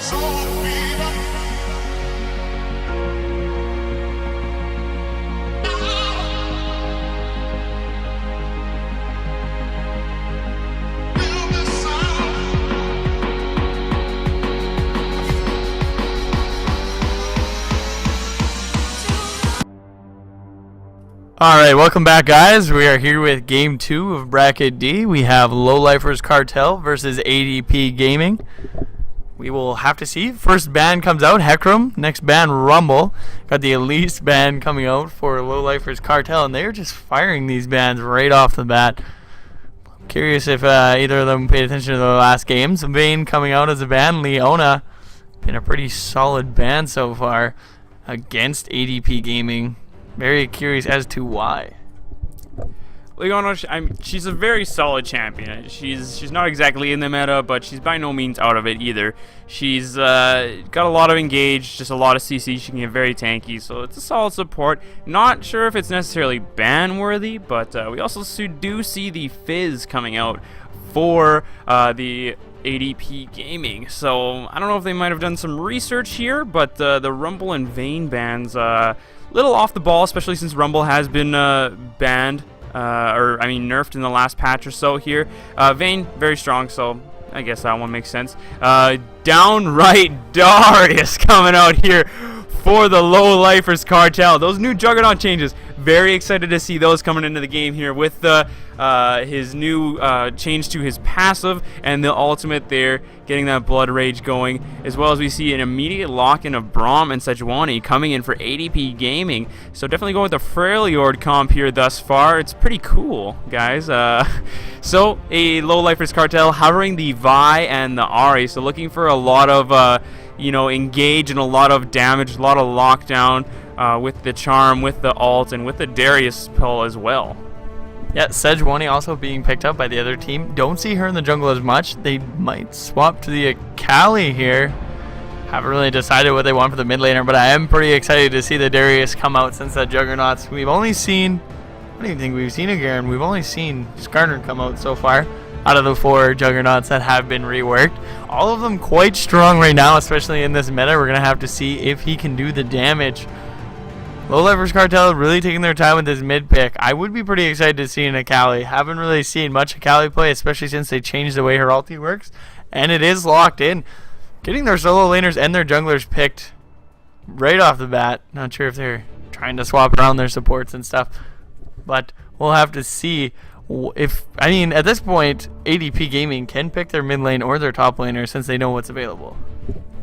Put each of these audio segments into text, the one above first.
Alright, welcome back, guys. We are here with Game 2 of Bracket D. We have Lifers Cartel versus ADP Gaming. We will have to see. First ban comes out, Heckram. Next ban, Rumble. Got the Elise ban coming out for Lifers Cartel, and they're just firing these bans right off the bat. I'm curious if either of them paid attention to the last games. Vayne coming out as a ban. Leona, been a pretty solid ban so far against ADP Gaming. Very curious as to why. Leona, she's a very solid champion. She's not exactly in the meta, but she's by no means out of it either. She's got a lot of engage, just a lot of CC. She can get very tanky, so it's a solid support. Not sure if it's necessarily ban worthy, but we also do see the Fizz coming out for the ADP Gaming. So I don't know if they might have done some research here, but the Rumble and Vayne bans little off the ball, especially since Rumble has been banned, nerfed in the last patch or so here. Vayne, very strong, so I guess that one makes sense. Downright Darius coming out here for the Lifers Cartel. Those new Juggernaut changes, very excited to see those coming into the game here with his new change to his passive and the ultimate there, getting that Blood Rage going, as well as we see an immediate lock-in of Braum and Sejuani coming in for ADP Gaming. So definitely going with the Freljord comp here thus far. It's pretty cool, guys. So a Lifers Cartel hovering the Vi and the Ahri, so looking for a lot of engage and a lot of damage, a lot of lockdown with the Charm, with the ult, and with the Darius pull as well. Yeah, Sejuani also being picked up by the other team. Don't see her in the jungle as much. They might swap to the Akali here. Haven't really decided what they want for the mid laner, but I am pretty excited to see the Darius come out since that Juggernauts. We've only seen, I don't even think we've seen a Garen. We've only seen Skarner come out so far out of the 4 Juggernauts that have been reworked. All of them quite strong right now, especially in this meta. We're going to have to see if he can do the damage. Lifers Cartel really taking their time with this mid pick. I would be pretty excited to see an Akali. Haven't really seen much Akali play, especially since they changed the way her ulti works. And it is locked in. Getting their solo laners and their junglers picked right off the bat. Not sure if they're trying to swap around their supports and stuff. But we'll have to see if, at this point, ADP Gaming can pick their mid lane or their top laner since they know what's available.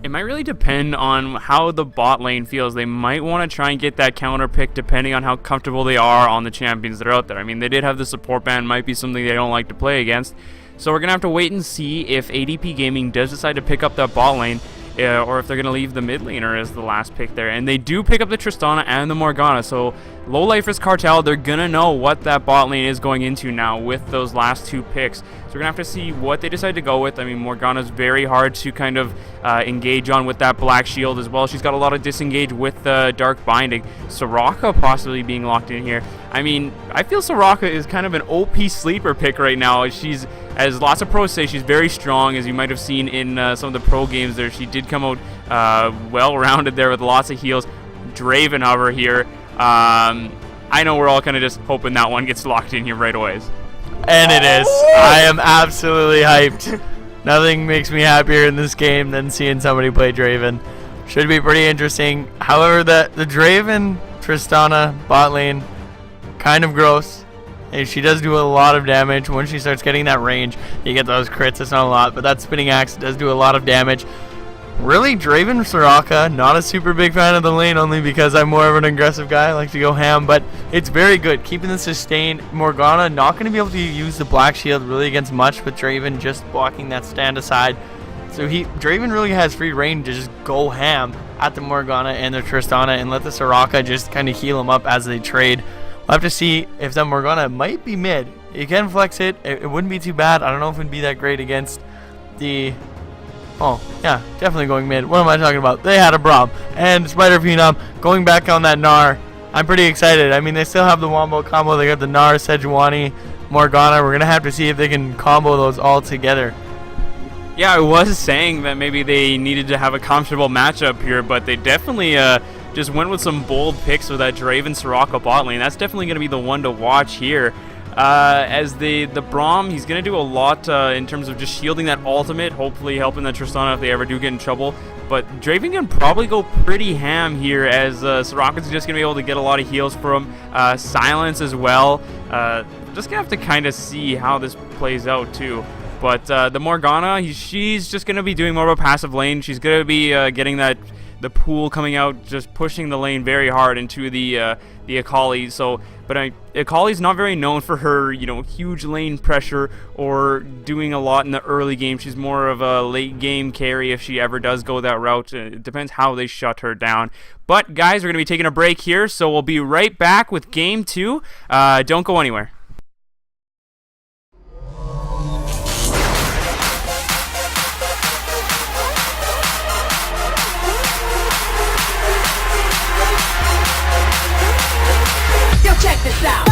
It might really depend on how the bot lane feels. They might want to try and get that counter pick depending on how comfortable they are on the champions that are out there. They did have the support ban, might be something they don't like to play against. So we're going to have to wait and see if ADP Gaming does decide to pick up that bot lane, or if they're going to leave the mid laner as the last pick there. And they do pick up the Tristana and the Morgana, so Lifers Cartel, they're going to know what that bot lane is going into now with those last 2 picks. So we're going to have to see what they decide to go with. Morgana's very hard to kind of engage on with that Black Shield as well. She's got a lot of disengage with the Dark Binding. Soraka possibly being locked in here. I feel Soraka is kind of an OP sleeper pick right now. She's, as lots of pros say, she's very strong, as you might have seen in some of the pro games there. She did come out well-rounded there with lots of heals. Draven over here. I know we're all kind of just hoping that one gets locked in here right away. And it is. I am absolutely hyped. Nothing makes me happier in this game than seeing somebody play Draven. Should be pretty interesting. However, the Draven Tristana bot lane, kind of gross. And she does do a lot of damage. Once she starts getting that range, you get those crits. It's not a lot, but that spinning axe does do a lot of damage. Really, Draven Soraka, not a super big fan of the lane, only because I'm more of an aggressive guy. I like to go ham, but it's very good. Keeping the sustain. Morgana not going to be able to use the Black Shield really against much with Draven just blocking that stand aside. So Draven really has free reign to just go ham at the Morgana and the Tristana and let the Soraka just kind of heal him up as they trade. We'll have to see if the Morgana might be mid. You can flex it. It wouldn't be too bad. I don't know if it would be that great against the... Oh, yeah, definitely going mid. What am I talking about? They had a Braum. And Spider Phenom going back on that Gnar. I'm pretty excited. They still have the Wombo combo. They got the Gnar, Sejuani, Morgana. We're going to have to see if they can combo those all together. Yeah, I was saying that maybe they needed to have a comfortable matchup here, but they definitely just went with some bold picks with that Draven Soraka bot lane. That's definitely going to be the one to watch here. As the Braum, he's going to do a lot in terms of just shielding that ultimate, hopefully helping that Tristana if they ever do get in trouble. But Draven can probably go pretty ham here, as Soraka's just going to be able to get a lot of heals from him. Silence as well. Just going to have to kind of see how this plays out too. But the Morgana, she's just going to be doing more of a passive lane. She's going to be getting the pool coming out, just pushing the lane very hard into the Akali. So, but Akali's not very known for her, huge lane pressure or doing a lot in the early game. She's more of a late game carry if she ever does go that route. It depends how they shut her down. But guys, we're going to be taking a break here, so we'll be right back with game 2. Don't go anywhere. Check this out.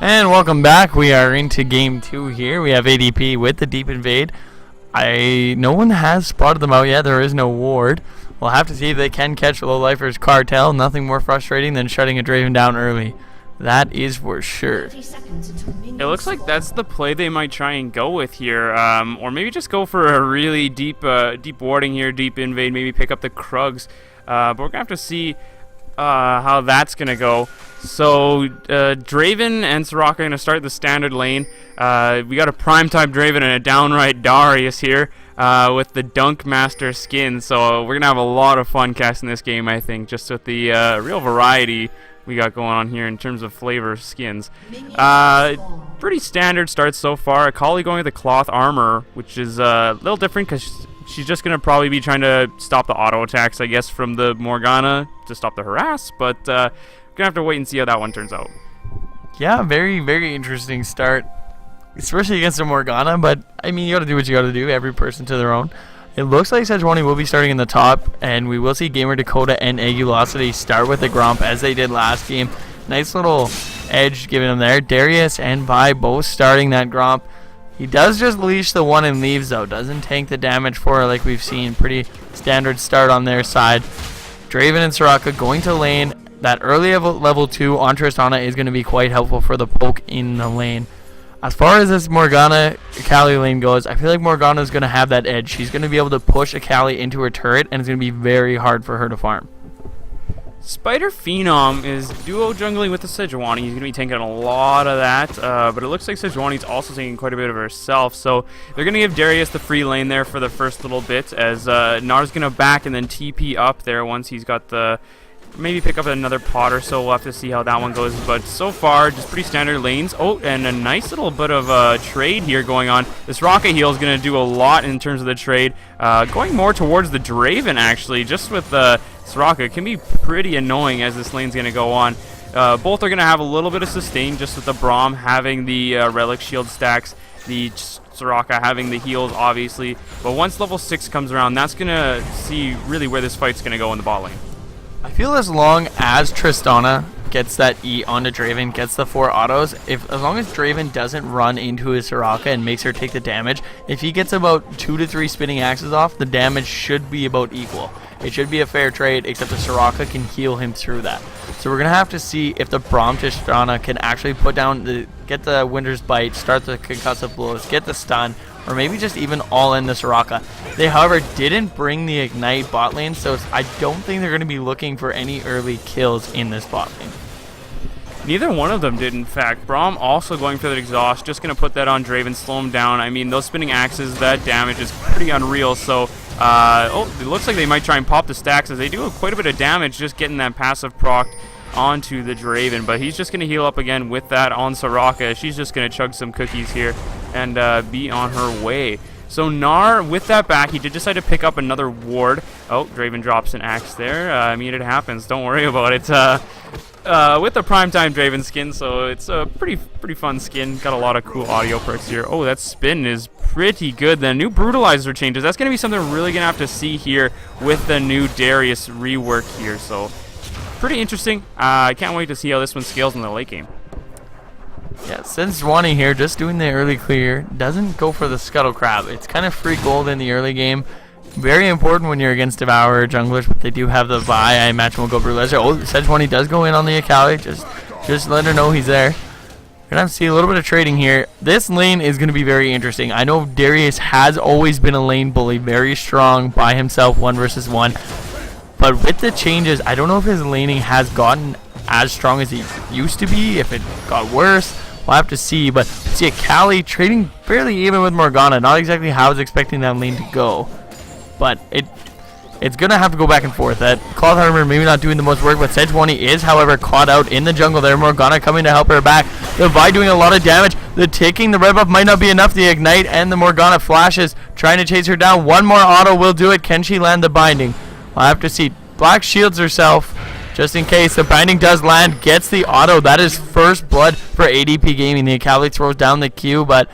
And welcome back. We are into game 2 here. We have ADP with the deep invade. No one has spotted them out yet. There is no ward. We'll have to see if they can catch the Lifers Cartel. Nothing more frustrating than shutting a Draven down early. That is for sure. It looks like that's the play they might try and go with here, or maybe just go for a really deep warding here, deep invade, maybe pick up the Krugs. But we're gonna have to see how that's gonna go. So Draven and Soraka are gonna start the standard lane. We got a primetime Draven and a downright Darius here with the Dunk Master skin. So we're gonna have a lot of fun casting this game, I think, just with the real variety we got going on here in terms of flavor skins. Pretty standard starts so far. Akali going with the cloth armor, which is a little different because she's just going to probably be trying to stop the auto attacks, I guess, from the Morgana to stop the harass. But we're going to have to wait and see how that one turns out. Yeah, very, very interesting start, especially against a Morgana. But, I mean, you got to do what you got to do. Every person to their own. It looks like Sejuani will be starting in the top, and we will see Gamer Dakota and Agulosity start with the Gromp as they did last game. Nice little edge given them there. Darius and Vi both starting that Gromp. He does just leash the one and leaves, though. Doesn't tank the damage for her like we've seen. Pretty standard start on their side. Draven and Soraka going to lane. That early level 2 on Tristana is going to be quite helpful for the poke in the lane. As far as this Morgana Akali lane goes, I feel like Morgana is going to have that edge. She's going to be able to push Akali into her turret, and it's going to be very hard for her to farm. Spider Phenom is duo jungling with the Sejuani. He's going to be taking a lot of that, but it looks like Sejuani's also taking quite a bit of herself. So they're going to give Darius the free lane there for the first little bit, as Nar's going to back and then TP up there once he's got the... Maybe pick up another pot or so. We'll have to see how that one goes. But so far, just pretty standard lanes. Oh, and a nice little bit of a trade here going on. This rocket heal is going to do a lot in terms of the trade. Going more towards the Draven, actually. Just with Soraka, it can be pretty annoying as this lane's going to go on. Both are going to have a little bit of sustain, just with the Braum having the relic shield stacks. The Soraka having the heals, obviously. But once level 6 comes around, that's going to see really where this fight's going to go in the bot lane. I feel as long as Tristana gets that E onto Draven, gets the 4 autos, as long as Draven doesn't run into his Soraka and makes her take the damage, if he gets about 2 to 3 spinning axes off, the damage should be about equal. It should be a fair trade, except the Soraka can heal him through that. So we're going to have to see if the Braum Tristana can actually put down get the Winter's Bite, start the concussive blows, get the stun, or maybe just even all in the Soraka. They, however, didn't bring the Ignite bot lane, so I don't think they're going to be looking for any early kills in this bot lane. Neither one of them did, in fact. Braum also going for the exhaust, just going to put that on Draven, slow him down. I mean, those spinning axes, that damage is pretty unreal, so... it looks like they might try and pop the stacks, as they do quite a bit of damage just getting that passive proc onto the Draven, but he's just going to heal up again with that on Soraka. She's just going to chug some cookies here and be on her way. So Gnar, with that back, he did decide to pick up another ward. Oh, Draven drops an axe there. I mean, it happens. Don't worry about it. With the primetime Draven skin, so it's a pretty fun skin. Got a lot of cool audio perks here. Oh, that spin is pretty good. The new brutalizer changes. That's going to be something we're really going to have to see here with the new Darius rework here. So pretty interesting. I can't wait to see how this one scales in the late game. Yeah, Sejuani here, just doing the early clear, doesn't go for the Scuttle Crab. It's kind of free gold in the early game. Very important when you're against Devourer junglers, but they do have the Vi. I imagine we'll go Brutalizer. Oh, Sejuani does go in on the Akali. Just let her know he's there. We're going to have to see a little bit of trading here. This lane is going to be very interesting. I know Darius has always been a lane bully, very strong by himself, 1 versus 1. But with the changes, I don't know if his laning has gotten as strong as he used to be, if it got worse. We'll have to see, but see Akali trading fairly even with Morgana. Not exactly how I was expecting that lane to go, but it's going to have to go back and forth. That Cloth Armor maybe not doing the most work, but Sejuani is, however, caught out in the jungle there. Morgana coming to help her back. The Vi doing a lot of damage. The ticking, the red buff might not be enough. The Ignite and the Morgana flashes, trying to chase her down. One more auto will do it. Can she land the binding? We'll have to see. Black shields herself, just in case. The binding does land, gets the auto. That is first blood for ADP Gaming. The Akali throws down the Q, but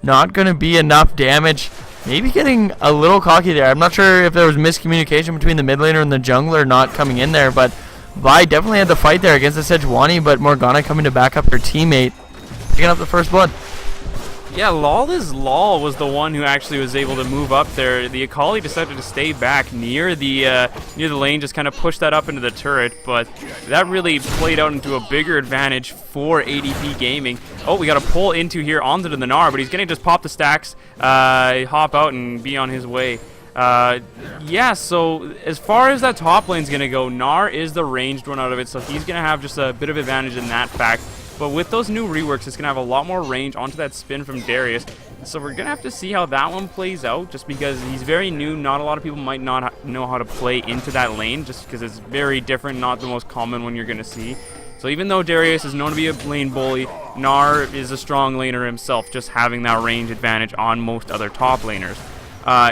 not going to be enough damage. Maybe getting a little cocky there. I'm not sure if there was miscommunication between the mid laner and the jungler not coming in there, but Vi definitely had to fight there against the Sejuani, but Morgana coming to back up her teammate. picking up the first blood. Yeah, Lawless Law was the one who actually was able to move up there. The Akali decided to stay back near the lane, just kind of push that up into the turret, but that really played out into a bigger advantage for ADP Gaming. Oh, we got a pull into here onto the Gnar, but he's going to just pop the stacks, hop out, and be on his way. Yeah, so as far as that top lane's going to go, Gnar is the ranged one out of it, so he's going to have just a bit of advantage in that fact. But with those new reworks, it's going to have a lot more range onto that spin from Darius. So we're going to have to see how that one plays out, just because he's very new. Not a lot of people might not know how to play into that lane, just because it's very different, not the most common one you're going to see. So even though Darius is known to be a lane bully, Gnar is a strong laner himself, just having that range advantage on most other top laners.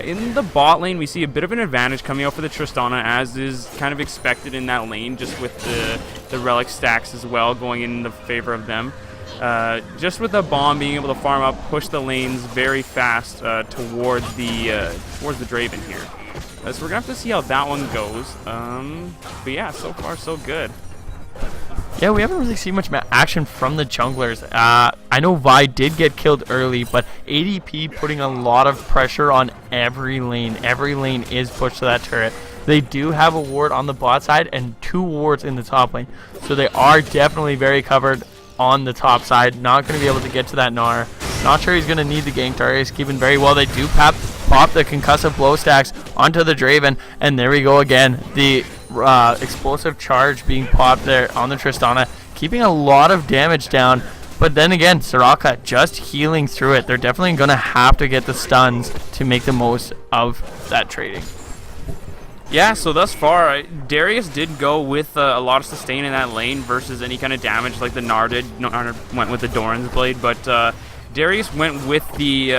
In the bot lane, we see a bit of an advantage coming out for the Tristana, as is kind of expected in that lane, just with the relic stacks as well going in the favor of them. Just with the bomb being able to farm up, push the lanes very fast towards the Draven here. So we're gonna have to see how that one goes. But yeah, so far so good. Yeah, we haven't really seen much action from the junglers. I know Vi did get killed early, but ADP putting a lot of pressure on every lane. Every lane is pushed to that turret. They do have a ward on the bot side and 2 wards in the top lane. So they are definitely very covered on the top side. Not going to be able to get to that Gnar. Not sure he's going to need the gank. Darius keeping very well. They do pop the concussive blow stacks onto the Draven. And there we go again. The explosive charge being popped there on the Tristana, keeping a lot of damage down. But then again, Soraka just healing through it. They're definitely going to have to get the stuns to make the most of that trading. Yeah, so thus far, Darius did go with a lot of sustain in that lane versus any kind of damage like the Gnar did. Gnar went with the Doran's Blade, but Darius went with the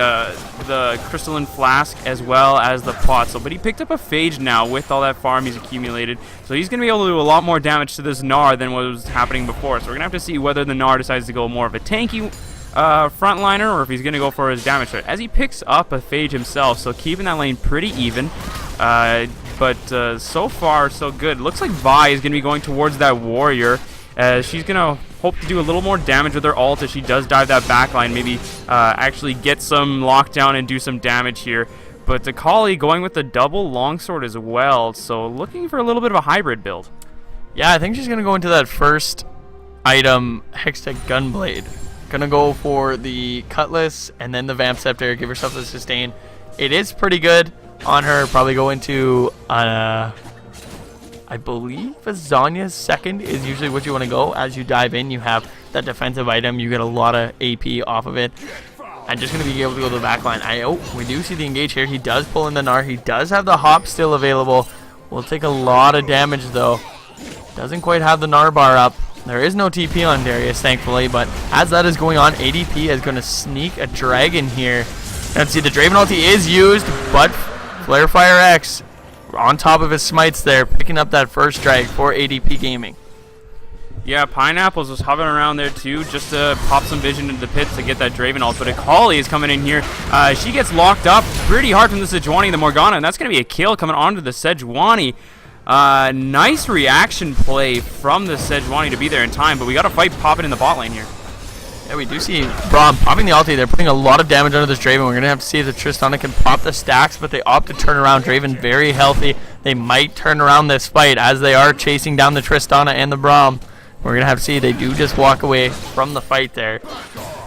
Crystalline Flask as well as the pot. So, but he picked up a Phage now with all that farm he's accumulated. So he's going to be able to do a lot more damage to this Gnar than what was happening before. So we're going to have to see whether the Gnar decides to go more of a tanky frontliner or if he's going to go for his damage threat. As he picks up a Phage himself, so keeping that lane pretty even. But so far, so good. Looks like Vi is going to be going towards that Warrior. She's going to hope to do a little more damage with her ult as she does dive that backline. Maybe actually get some lockdown and do some damage here. But Akali going with the double longsword as well. So looking for a little bit of a hybrid build. Yeah, I think she's going to go into that first item, Hextech Gunblade. Going to go for the Cutlass and then the Vamp Scepter. Give herself the sustain. It is pretty good on her. Probably go into I believe a Zanya's second is usually what you want to go. As you dive in, you have that defensive item. You get a lot of AP off of it. I'm just going to be able to go to the back line. We do see the engage here. He does pull in the Gnar. He does have the hop still available. Will take a lot of damage though. Doesn't quite have the Gnar bar up. There is no TP on Darius, thankfully, but as that is going on, ADP is going to sneak a dragon here. And see, the Draven ulti is used, but Flare Fire X on top of his smites there, picking up that first drag for ADP Gaming. Yeah, Pineapples was hovering around there too, just to pop some vision into the pits to get that Draven ult. But Akali is coming in here. She gets locked up pretty hard from the Sejuani and the Morgana, and that's going to be a kill coming onto the Sejuani. Nice reaction play from the Sejuani to be there in time, but we got a fight popping in the bot lane here. Yeah, we do see Braum popping the ulti. They're putting a lot of damage under this Draven. We're going to have to see if the Tristana can pop the stacks, but they opt to turn around. Draven very healthy. They might turn around this fight as they are chasing down the Tristana and the Braum. We're going to have to see. They do just walk away from the fight there.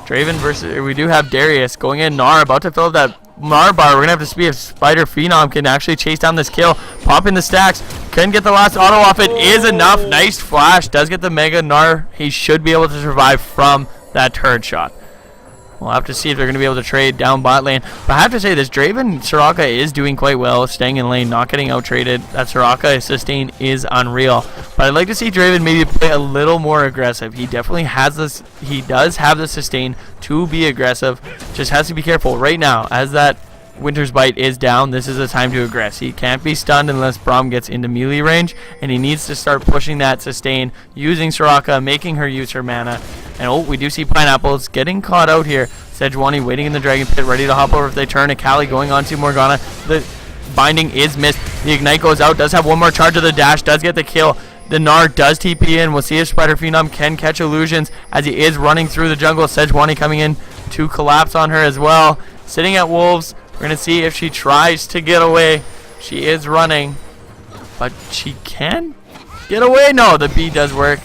Draven versus, we do have Darius going in. Gnar about to fill up that Gnar bar. We're going to have to see if Spider Phenom can actually chase down this kill. Pop in the stacks. Can get the last auto off. It is enough. Nice flash. Does get the Mega Gnar. He should be able to survive from that turret shot. We'll have to see if they're going to be able to trade down bot lane. But I have to say, this Draven Soraka is doing quite well, staying in lane, not getting out traded. That Soraka sustain is unreal. But I'd like to see Draven maybe play a little more aggressive. He definitely has this. He does have the sustain to be aggressive. Just has to be careful right now as that Winter's Bite is down. This is a time to aggress. He can't be stunned unless Braum gets into melee range, and he needs to start pushing that sustain, using Soraka, making her use her mana. And we do see Pineapples getting caught out here. Sejuani waiting in the Dragon Pit, ready to hop over if they turn. Akali going on to Morgana. The binding is missed. The Ignite goes out, does have one more charge of the dash, does get the kill. The Gnar does TP in. We'll see if Spider Phenom can catch illusions as he is running through the jungle. Sejuani coming in to collapse on her as well. Sitting at Wolves. We're going to see if she tries to get away. She is running, but she can get away. No, the B does work.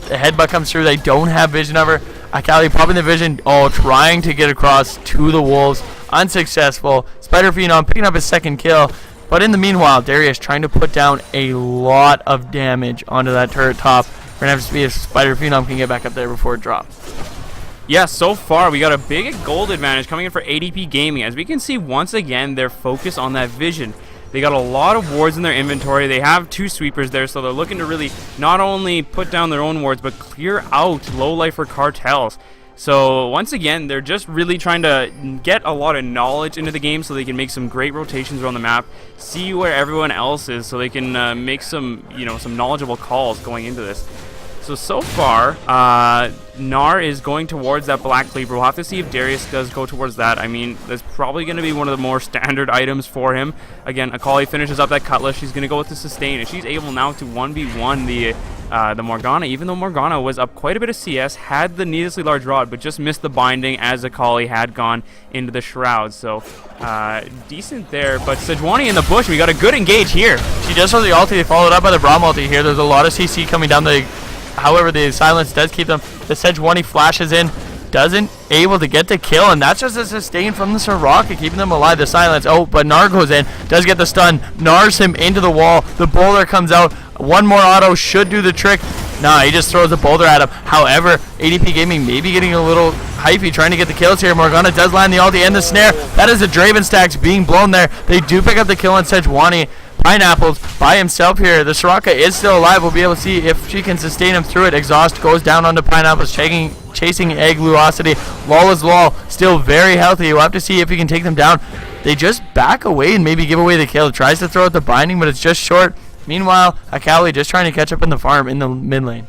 The headbutt comes through. They don't have vision of her. Akali popping the vision. Oh, trying to get across to the Wolves. Unsuccessful. Spider Phenom picking up his second kill. But in the meanwhile, Darius trying to put down a lot of damage onto that turret top. We're going to have to see if Spider Phenom can get back up there before it drops. Yeah, so far we got a big gold advantage coming in for ADP Gaming. As we can see, once again, they're focused on that vision. They got a lot of wards in their inventory. They have 2 sweepers there, so they're looking to really not only put down their own wards, but clear out low-lifer cartels. So once again, they're just really trying to get a lot of knowledge into the game so they can make some great rotations around the map, see where everyone else is, so they can make some, some knowledgeable calls going into this. So far, Gnar is going towards that Black Cleaver. We'll have to see if Darius does go towards that. I mean, that's probably going to be one of the more standard items for him. Again, Akali finishes up that Cutlass. She's going to go with the Sustain, and she's able now to 1v1 the Morgana, even though Morgana was up quite a bit of CS, had the needlessly large rod, but just missed the binding as Akali had gone into the Shroud. So, decent there. But Sejuani in the bush, we got a good engage here. She does throw the ulti, followed up by the Braum ulti here. There's a lot of CC coming down the... However, the silence does keep them. The Sejuani flashes in, doesn't able to get the kill, and that's just a sustain from the Soraka, keeping them alive. The silence, oh, but Gnar goes in, does get the stun, Gnars him into the wall. The boulder comes out. One more auto should do the trick. Nah, he just throws a boulder at him. However, ADP Gaming maybe getting a little hypey, trying to get the kills here. Morgana does land the ulti and the snare. That is the Draven stacks being blown there. They do pick up the kill on Sejuani. Pineapples by himself here. The Soraka is still alive. We'll be able to see if she can sustain him through it. Exhaust goes down onto Pineapples, chasing Egg Luosity. Lol is Lol, still very healthy. We'll have to see if he can take them down. They just back away and maybe give away the kill. Tries to throw out the binding, but it's just short. Meanwhile, Akali just trying to catch up in the farm in the mid lane.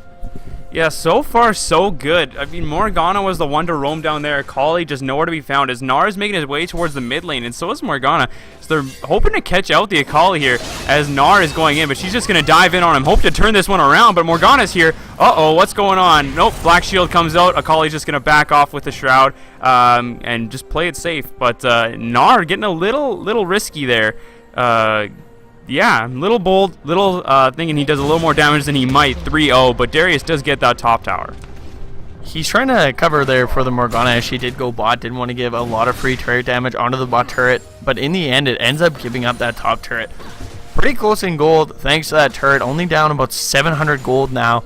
Yeah, so far so good. I mean, Morgana was the one to roam down there. Akali just nowhere to be found as Gnar is making his way towards the mid lane, and so is Morgana. So they're hoping to catch out the Akali here as Gnar is going in, but she's just going to dive in on him. Hope to turn this one around, but Morgana's here. Uh-oh, what's going on? Nope, Black Shield comes out. Akali's just going to back off with the Shroud and just play it safe. But Gnar getting a little risky there. Yeah, little bold, thinking he does a little more damage than he might. 3-0, but Darius does get that top tower. He's trying to cover there for the Morgana as she did go bot. Didn't want to give a lot of free turret damage onto the bot turret, but in the end, it ends up giving up that top turret. Pretty close in gold thanks to that turret. Only down about 700 gold now.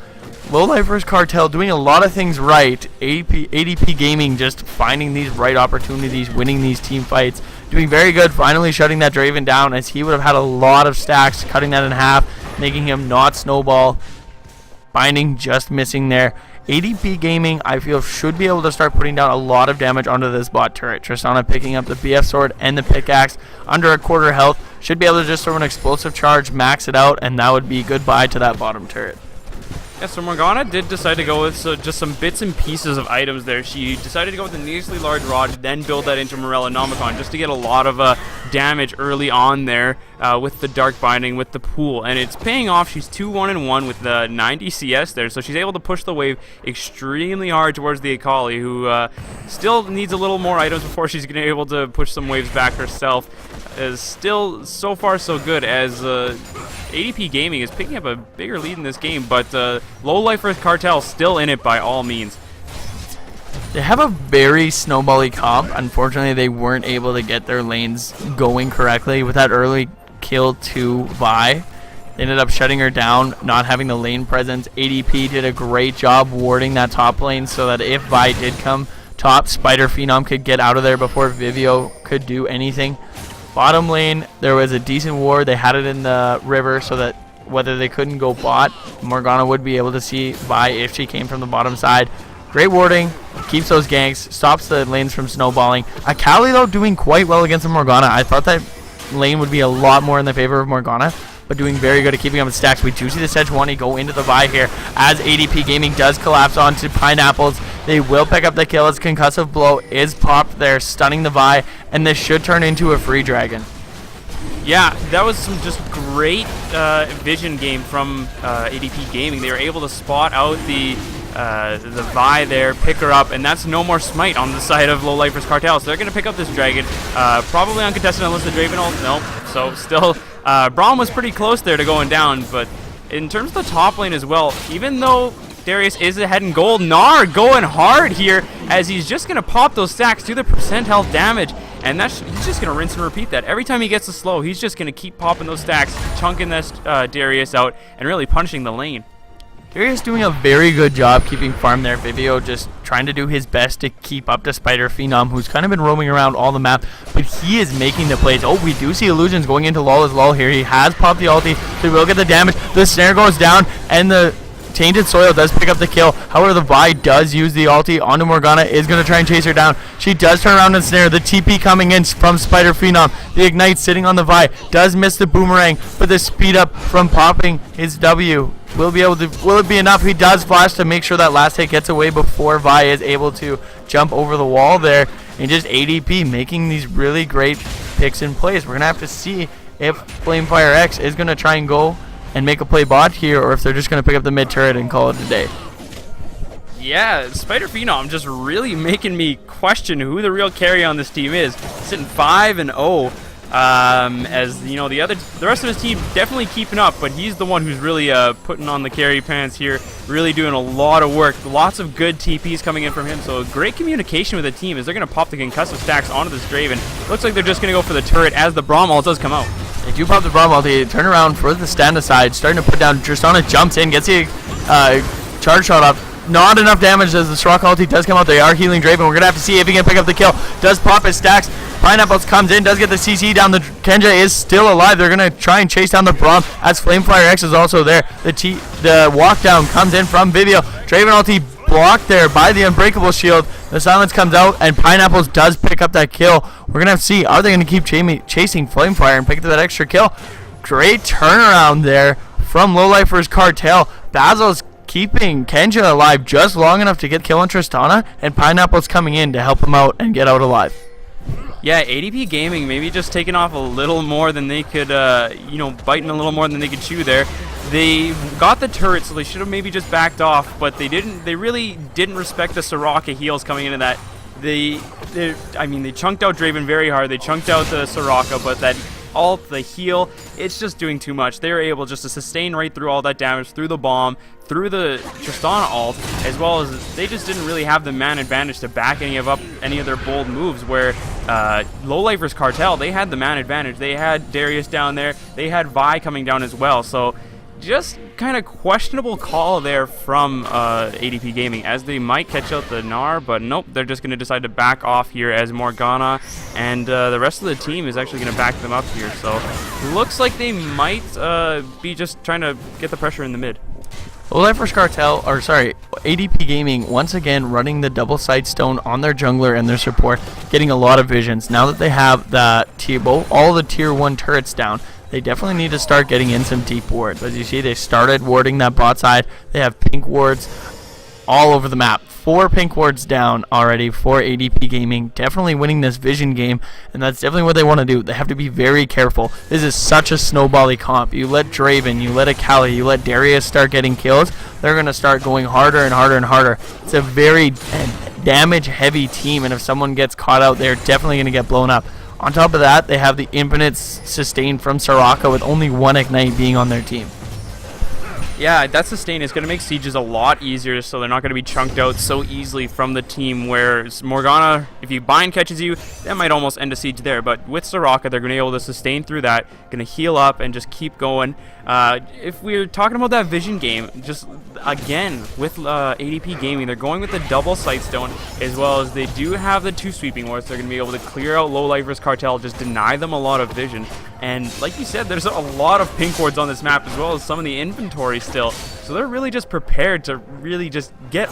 Lifers Cartel doing a lot of things right. ADP Gaming just finding these right opportunities, winning these team fights. Doing very good, finally shutting that Draven down as he would have had a lot of stacks, cutting that in half, making him not snowball. Binding just missing there. ADP Gaming, I feel, should be able to start putting down a lot of damage onto this bot turret. Tristana picking up the BF sword and the pickaxe under a quarter health. Should be able to just throw an explosive charge, max it out, and that would be goodbye to that bottom turret. Yeah, so Morgana did decide to go with just some bits and pieces of items there. She decided to go with the needlessly large rod, then build that into Morella Nomicon just to get a lot of damage early on there with the dark binding, with the pool. And it's paying off. She's 2-1-1 with the 90 CS there, so she's able to push the wave extremely hard towards the Akali, who still needs a little more items before she's going to be able to push some waves back herself. Is still so far so good as ADP Gaming is picking up a bigger lead in this game, but Lifers Cartel still in it by all means. They have a very snowbally comp. Unfortunately, they weren't able to get their lanes going correctly with that early kill to Vi. They ended up shutting her down, not having the lane presence. ADP did a great job warding that top lane so that if Vi did come top, Spider Phenom could get out of there before Vivio could do anything. Bottom lane, there was a decent ward. They had it in the river so that whether they couldn't go bot, Morgana would be able to see Vi if she came from the bottom side. Great warding, keeps those ganks, stops the lanes from snowballing. Akali, though, doing quite well against the Morgana. I thought that lane would be a lot more in the favor of Morgana, but doing very good at keeping up with stacks. We do see the Sejuani go into the Vi here as ADP Gaming does collapse onto Pineapples. They will pick up the kill as Concussive Blow is popped there, stunning the Vi, and this should turn into a free dragon. Yeah, that was some just great vision game from ADP Gaming. They were able to spot out the Vi there, pick her up, and that's no more smite on the side of Lifers Cartel. So they're going to pick up this dragon, probably uncontested unless the Draven ult. Nope. So still, Braum was pretty close there to going down, but in terms of the top lane as well, even though Darius is ahead in gold, Gnar going hard here as he's just going to pop those stacks, do the percent health damage, and he's just going to rinse and repeat that. Every time he gets a slow, he's just going to keep popping those stacks, chunking this Darius out, and really punishing the lane. Darius doing a very good job keeping farm there. Vivio just trying to do his best to keep up to Spider Phenom, who's kind of been roaming around all the map, but he is making the plays. Oh, we do see Illusions going into Lawless Lull here. He has popped the ulti, so he will get the damage. The snare goes down, and the Tainted Soil does pick up the kill. However, the Vi does use the ulti onto Morgana, is going to try and chase her down. She does turn around and snare. The TP coming in from Spider Phenom. The Ignite sitting on the Vi. Does miss the boomerang, but the speed up from popping his W will it be enough? He does flash to make sure that last hit gets away before Vi is able to jump over the wall there. And just ADP making these really great picks in place. We're going to have to see if Flamefire X is going to try and go and make a play bot here, or if they're just going to pick up the mid turret and call it a day. Yeah, Spider Phenom just really making me question who the real carry on this team is. Sitting 5-0, as you know, the rest of his team definitely keeping up, but he's the one who's really putting on the carry pants here, really doing a lot of work. Lots of good TPs coming in from him, so great communication with the team as they're going to pop the concussive stacks onto this Draven. Looks like they're just going to go for the turret as the Braum ult does come out. They do pop the Braum ulti, turn around for the stand aside, starting to put down. Tristana jumps in, gets the charge shot up. Not enough damage as the Soraka ulti does come out. They are healing Draven. We're going to have to see if he can pick up the kill. Does pop his stacks. Pineapples comes in, does get the CC down. The Kenja is still alive. They're going to try and chase down the Braum as Flamefire X is also there. The walk down comes in from Vivio. Draven ulti blocked there by the Unbreakable Shield. The silence comes out, and Pineapples does pick up that kill. We're going to have to see, are they going to keep chasing Flamefire and pick up that extra kill? Great turnaround there from Lifers Cartel. Basil's keeping Kenja alive just long enough to get kill on Tristana, and Pineapple's coming in to help him out and get out alive. Yeah, ADP Gaming maybe just taking off a little more than they could, biting a little more than they could chew there. They got the turret, so they should have maybe just backed off, but they didn't. They really didn't respect the Soraka heals coming into that. They chunked out Draven very hard. They chunked out the Soraka, but that ult, the heal, it's just doing too much. They were able just to sustain right through all that damage, through the bomb, through the Tristana ult, as well as they just didn't really have the man advantage to back any of their bold moves, where Lifers Cartel, they had the man advantage. They had Darius down there. They had Vi coming down as well. So just kind of questionable call there from ADP Gaming, as they might catch out the Gnar, but nope, they're just going to decide to back off here as Morgana and the rest of the team is actually going to back them up here. So looks like they might be just trying to get the pressure in the mid. Lifers Cartel, ADP Gaming once again running the double side stone on their jungler and their support, getting a lot of visions. Now that they have all the tier 1 turrets down, they definitely need to start getting in some deep wards. As you see, they started warding that bot side. They have pink wards all over the map. 4 pink wards down already for ADP Gaming. Definitely winning this vision game, and that's definitely what they want to do. They have to be very careful. This is such a snowbally comp. You let Draven, you let Akali, you let Darius start getting kills, they're going to start going harder and harder and harder. It's a very damage-heavy team, and if someone gets caught out, they're definitely going to get blown up. On top of that, they have the infinite sustain from Soraka with only 1 Ignite being on their team. Yeah, that sustain is going to make sieges a lot easier, so they're not going to be chunked out so easily from the team, where Morgana, if you bind catches you, that might almost end a siege there. But with Soraka, they're going to be able to sustain through that, going to heal up and just keep going. If we're talking about that vision game, just again, with ADP Gaming, they're going with the double sightstone, as well as they do have the 2 sweeping wards. They're going to be able to clear out Lifers Cartel, just deny them a lot of vision. And like you said, there's a lot of pink wards on this map, as well as some of the inventory still. So they're really just prepared to really just get